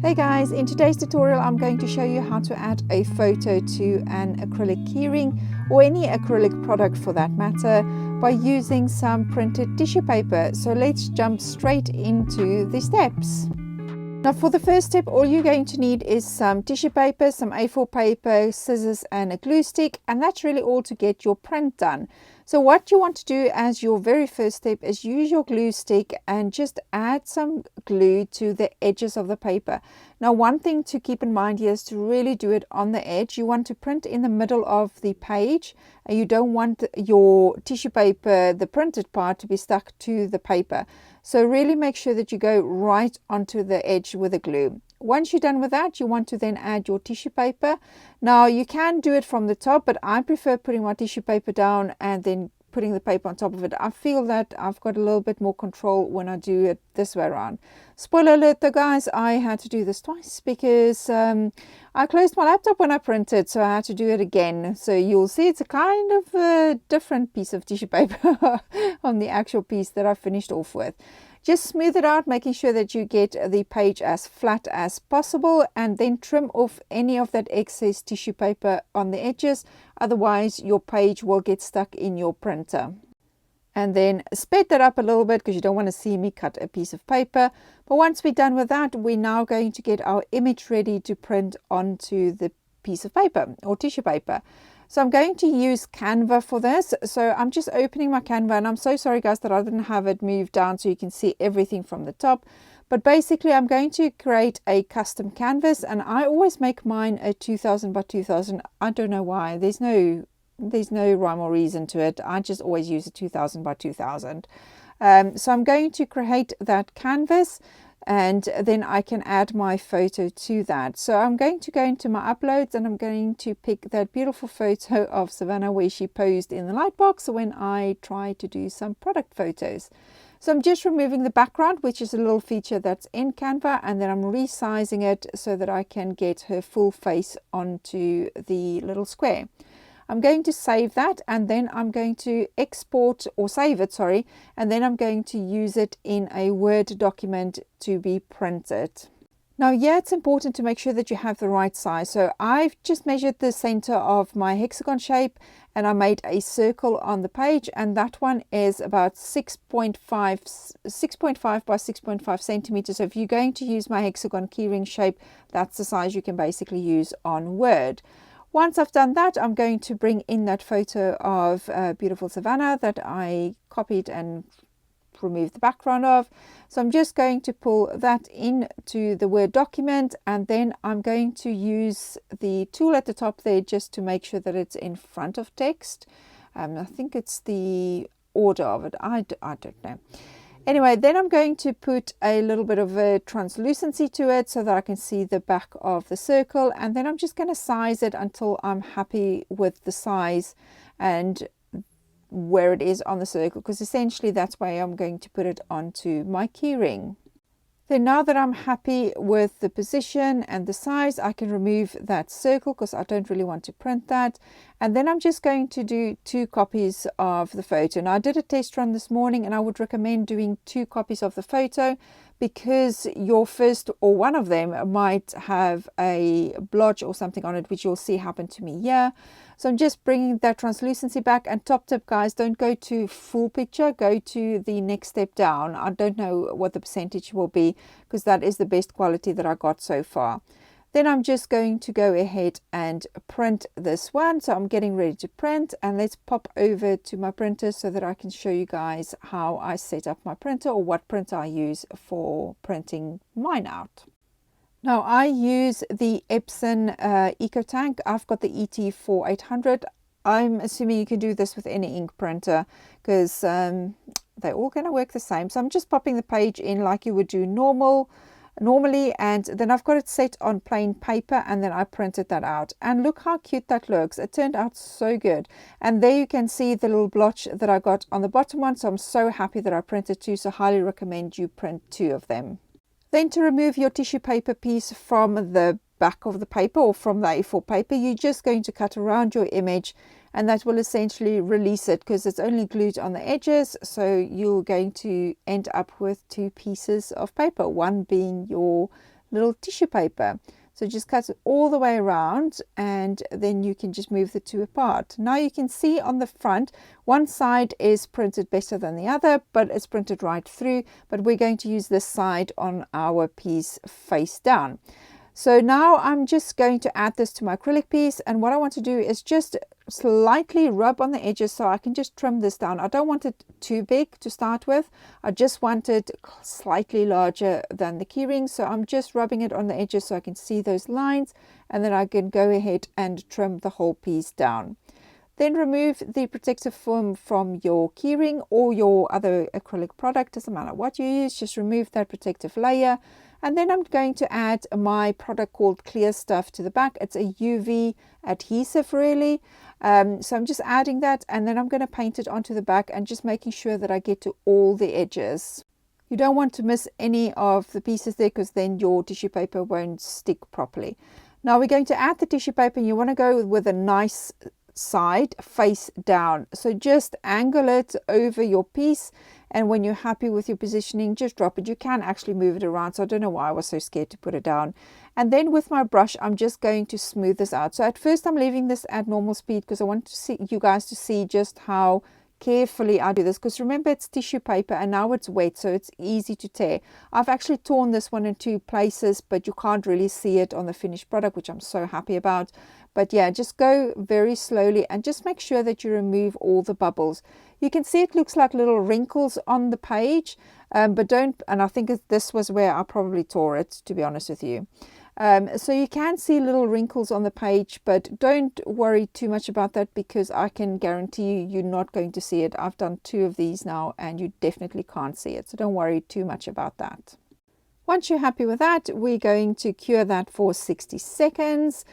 Hey guys, in today's tutorial I'm going to show you how to add a photo to an acrylic keyring or any acrylic product for that matter by using some printed tissue paper. So let's jump straight into the steps. Now for the first step, all you're going to need is some tissue paper, some A4 paper, scissors and a glue stick, and that's really all to get your print done. So what you want to do as your very first step is use your glue stick and just add some glue to the edges of the paper. Now one thing to keep in mind here is to really do it on the edge. You want to print in the middle of the page and you don't want your tissue paper, the printed part, to be stuck to the paper. So really make sure that you go right onto the edge with the glue. Once you're done with that, you want to then add your tissue paper. Now you can do it from the top, but I prefer putting my tissue paper down and then putting the paper on top of it. I feel that I've got a little bit more control when I do it this way around. Spoiler alert though guys, I had to do this twice because I closed my laptop when I printed, so I had to do it again. So you'll see it's a kind of a different piece of tissue paper on the actual piece that I finished off with. Just smooth it out, making sure that you get the page as flat as possible, and then trim off any of that excess tissue paper on the edges. Otherwise, your page will get stuck in your printer. And then speed that up a little bit because you don't want to see me cut a piece of paper. But once we're done with that, we're now going to get our image ready to print onto the piece of paper or tissue paper. So I'm going to use Canva for this. So I'm just opening my Canva, and I'm so sorry guys that I didn't have it moved down so you can see everything from the top. But basically I'm going to create a custom canvas, and I always make mine a 2000 by 2000. I don't know why. There's no rhyme or reason to it. I just always use a 2000 by 2000. So I'm going to create that canvas, and then I can add my photo to that. So I'm going to go into my uploads and I'm going to pick that beautiful photo of Savannah where she posed in the light box when I try to do some product photos. So I'm just removing the background, which is a little feature that's in Canva, and then I'm resizing it so that I can get her full face onto the little square. I'm going to save that, and then I'm going to export or save it, sorry, and then I'm going to use it in a Word document to be printed. Now, yeah, it's important to make sure that you have the right size. So I've just measured the center of my hexagon shape and I made a circle on the page, and that one is about 6.5 by 6.5 centimeters. So if you're going to use my hexagon keyring shape, that's the size you can basically use on Word. Once I've done that, I'm going to bring in that photo of beautiful Savannah that I copied and removed the background of. So I'm just going to pull that into the Word document, and then I'm going to use the tool at the top there just to make sure that it's in front of text. I think it's the order of it. I don't know. Anyway, then I'm going to put a little bit of a translucency to it so that I can see the back of the circle, and then I'm just going to size it until I'm happy with the size and where it is on the circle, because essentially that's why I'm going to put it onto my keyring. Then now that I'm happy with the position and the size, I can remove that circle because I don't really want to print that. And then I'm just going to do 2 copies of the photo. Now I did a test run this morning, and I would recommend doing 2 copies of the photo because your first or one of them might have a blotch or something on it, which you'll see happen to me here. So I'm just bringing that translucency back. And top tip guys, don't go to full picture, go to the next step down. I don't know what the percentage will be because that is the best quality that I got so far. Then I'm just going to go ahead and print this one. So I'm getting ready to print, and let's pop over to my printer so that I can show you guys how I set up my printer or what printer I use for printing mine out. Now I use the Epson EcoTank. I've got the ET4800. I'm assuming you can do this with any ink printer because they're all going to work the same. So I'm just popping the page in like you would do normally, and then I've got it set on plain paper, and then I printed that out, and look how cute that looks. It turned out so good. And there you can see the little blotch that I got on the bottom one, so I'm so happy that I printed 2, so highly recommend you print 2 of them. Then to remove your tissue paper piece from the back of the paper or from the A4 paper, you're just going to cut around your image, and that will essentially release it because it's only glued on the edges. So you're going to end up with 2 pieces of paper, one being your little tissue paper. So just cut it all the way around, and then you can just move the two apart. Now you can see on the front, one side is printed better than the other, but it's printed right through. But we're going to use this side on our piece face down. So now I'm just going to add this to my acrylic piece, and what I want to do is just slightly rub on the edges so I can just trim this down. I don't want it too big to start with. I just want it slightly larger than the keyring, so I'm just rubbing it on the edges so I can see those lines, and then I can go ahead and trim the whole piece down. Then remove the protective film from your keyring or your other acrylic product, doesn't matter what you use, just remove that protective layer. And then I'm going to add my product called Clear Stuff to the back. It's a UV adhesive really. So I'm just adding that, and then I'm going to paint it onto the back and just making sure that I get to all the edges. You don't want to miss any of the pieces there, because then your tissue paper won't stick properly. Now we're going to add the tissue paper, and you want to go with a nice side face down. So just angle it over your piece, and when you're happy with your positioning, just drop it. You can actually move it around, so I don't know why I was so scared to put it down. And then with my brush, I'm just going to smooth this out. So at first I'm leaving this at normal speed because I want to see you guys to see just how carefully I do this, because remember, it's tissue paper and now it's wet, so it's easy to tear. I've actually torn this one in two places, but you can't really see it on the finished product, which I'm so happy about. But yeah, just go very slowly and just make sure that you remove all the bubbles. You can see it looks like little wrinkles on the page, but don't, and I think this was where I probably tore it, to be honest with you. So you can see little wrinkles on the page, but don't worry too much about that, because I can guarantee you, you're not going to see it. I've done 2 of these now and you definitely can't see it. So don't worry too much about that. Once you're happy with that, we're going to cure that for 60 seconds.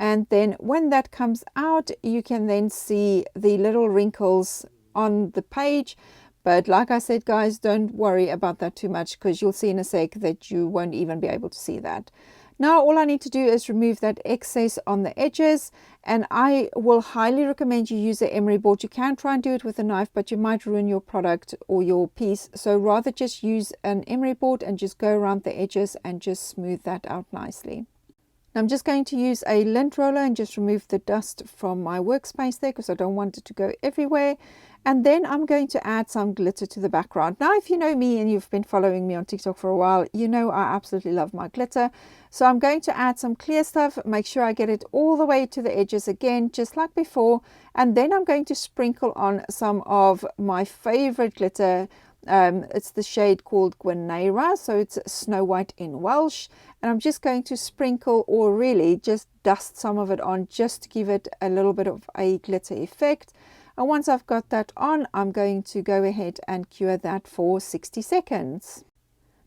And then when that comes out, you can then see the little wrinkles on the page. But like I said, guys, don't worry about that too much, because you'll see in a sec that you won't even be able to see that. Now all I need to do is remove that excess on the edges, and I will highly recommend you use an emery board. You can try and do it with a knife, but you might ruin your product or your piece. So rather just use an emery board and just go around the edges and just smooth that out nicely. Now I'm just going to use a lint roller and just remove the dust from my workspace there, because I don't want it to go everywhere. And then I'm going to add some glitter to the background. Now, if you know me and you've been following me on TikTok for a while, you know I absolutely love my glitter. So I'm going to add some clear stuff, make sure I get it all the way to the edges again, just like before. And then I'm going to sprinkle on some of my favorite glitter. It's the shade called Gwenera, so it's Snow White in Welsh. And I'm just going to sprinkle, or really just dust some of it on, just to give it a little bit of a glitter effect. And once I've got that on, I'm going to go ahead and cure that for 60 seconds.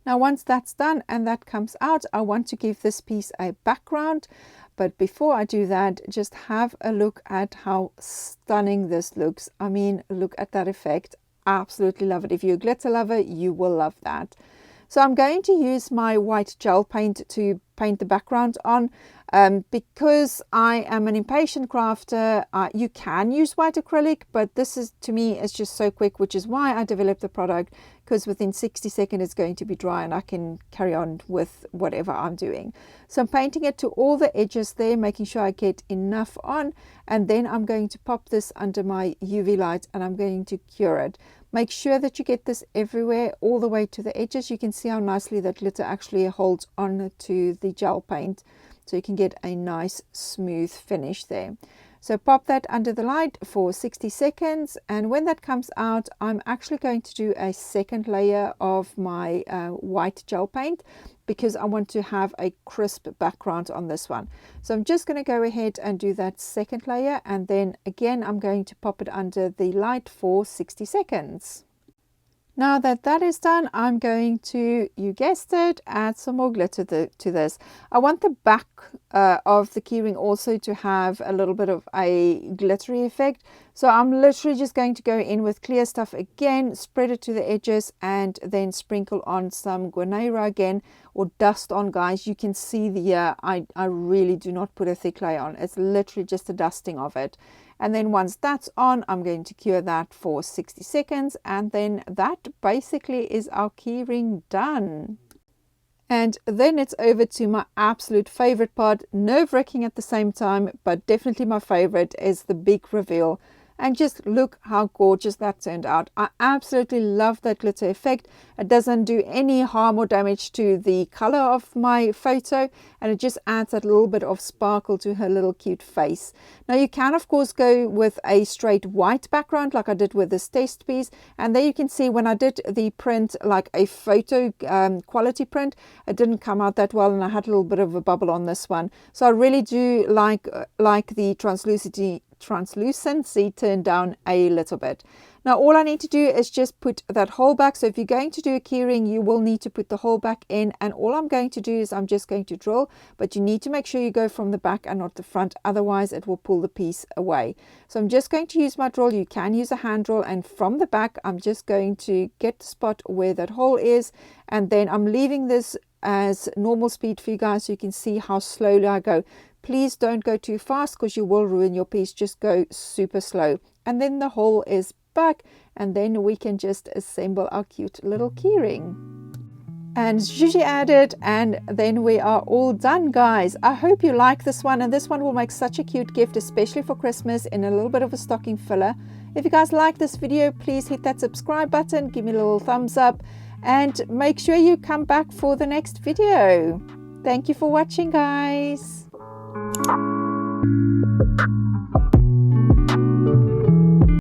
Now once that's done and that comes out, I want to give this piece a background. But before I do that, just have a look at how stunning this looks. I mean, look at that effect. Absolutely love it. If you're a glitter lover, you will love that. So I'm going to use my white gel paint to paint the background on. Because I am an impatient crafter, you can use white acrylic, but this is, to me, is just so quick, which is why I developed the product, because within 60 seconds it's going to be dry and I can carry on with whatever I'm doing. So I'm painting it to all the edges there, making sure I get enough on, and then I'm going to pop this under my UV light and I'm going to cure it. Make sure that you get this everywhere, all the way to the edges. You can see how nicely that glitter actually holds on to the gel paint, so you can get a nice smooth finish there. So pop that under the light for 60 seconds, and when that comes out, I'm actually going to do a second layer of my white gel paint, because I want to have a crisp background on this one. So I'm just going to go ahead and do that second layer, and then again I'm going to pop it under the light for 60 seconds. Now that that is done, I'm going to, you guessed it, add some more glitter to this. I want the back of the keyring also to have a little bit of a glittery effect. So I'm literally just going to go in with clear stuff again, spread it to the edges, and then sprinkle on some Gwenera again, or dust on, guys. You can see the, I really do not put a thick layer on. It's literally just a dusting of it. And then once that's on, I'm going to cure that for 60 seconds. And then that basically is our keyring done. And then it's over to my absolute favorite part, nerve-wracking at the same time, but definitely my favorite is the big reveal. And just look how gorgeous that turned out. I absolutely love that glitter effect. It doesn't do any harm or damage to the color of my photo, and it just adds that little bit of sparkle to her little cute face. Now you can of course go with a straight white background like I did with this test piece, and there you can see when I did the print, like a photo quality print, it didn't come out that well, and I had a little bit of a bubble on this one. So I really do like the translucency turned down a little bit. Now all I need to do is just put that hole back. So if you're going to do a keyring, you will need to put the hole back in, and all I'm going to do is I'm just going to drill, but you need to make sure you go from the back and not the front, otherwise it will pull the piece away. So I'm just going to use my drill. You can use a hand drill, and from the back I'm just going to get the spot where that hole is, and then I'm leaving this as normal speed for you guys so you can see how slowly I go. Please don't go too fast because you will ruin your piece. Just go super slow. And then the hole is back, and then we can just assemble our cute little keyring. And zhuzhi added, and then we are all done, guys. I hope you like this one, and this one will make such a cute gift, especially for Christmas, in a little bit of a stocking filler. If you guys like this video, please hit that subscribe button, give me a little thumbs up, and make sure you come back for the next video. Thank you for watching, guys.